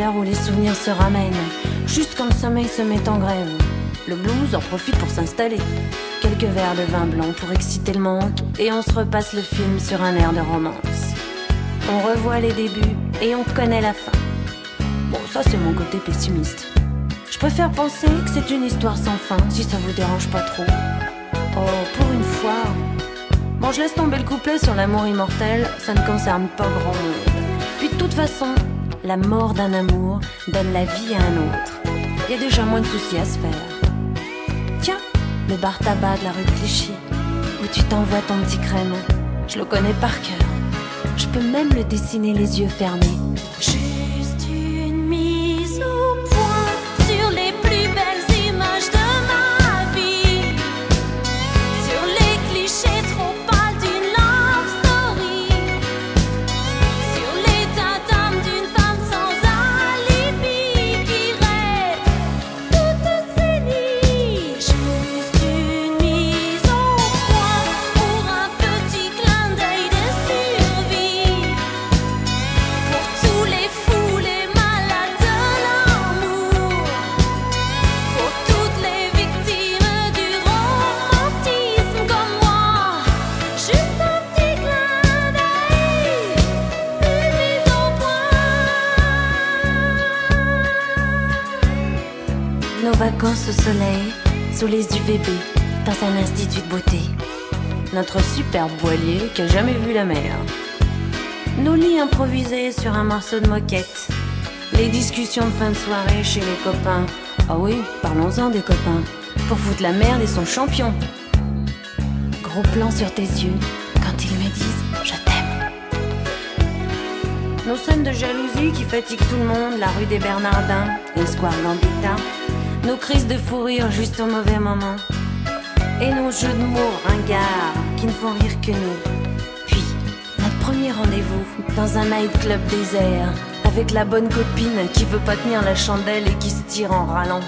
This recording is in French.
l'heure où les souvenirs se ramènent, juste quand le sommeil se met en grève. Le blues en profite pour s'installer. Quelques verres de vin blanc pour exciter le manque, et on se repasse le film sur un air de romance. On revoit les débuts et on connaît la fin. Bon, ça c'est mon côté pessimiste. Je préfère penser que c'est une histoire sans fin, si ça vous dérange pas trop. Oh, pour une fois. Bon, je laisse tomber le couplet sur l'amour immortel, ça ne concerne pas grand monde. Puis de toute façon, la mort d'un amour donne la vie à un autre. Il y a déjà moins de soucis à se faire. Tiens, le bar tabac de la rue de Clichy, où tu t'envoies ton petit crème, je le connais par cœur. Je peux même le dessiner les yeux fermés. Juste une mise au point sur les plus belles images de ma vie, sur les clichés trop pâles d'une love story, sur l'état d'âme d'une femme sans alibi qui rêve toutes ses nuits. Juste une mise au point pour un petit clin d'œil de survie, pour tous les fous, les malades de l'amour, pour toutes les victimes du romantisme comme moi. Juste un petit clin d'œil, une mise au point. Nos vacances au soleil, sous les UVB, dans un institut de beauté. Notre superbe voilier qui a jamais vu la mer. Nos lits improvisés sur un morceau de moquette. Les discussions de fin de soirée chez les copains. Ah oui, parlons-en des copains. Pour foutre la merde et son champion. Gros plan sur tes yeux quand ils me disent je t'aime. Nos scènes de jalousie qui fatiguent tout le monde, la rue des Bernardins et le square Gambetta. Nos crises de fou rire juste au mauvais moment. Et nos jeux de mots ringards qui ne font rire que nous. Puis, notre premier rendez-vous dans un nightclub désert, avec la bonne copine qui veut pas tenir la chandelle et qui se tire en râlant.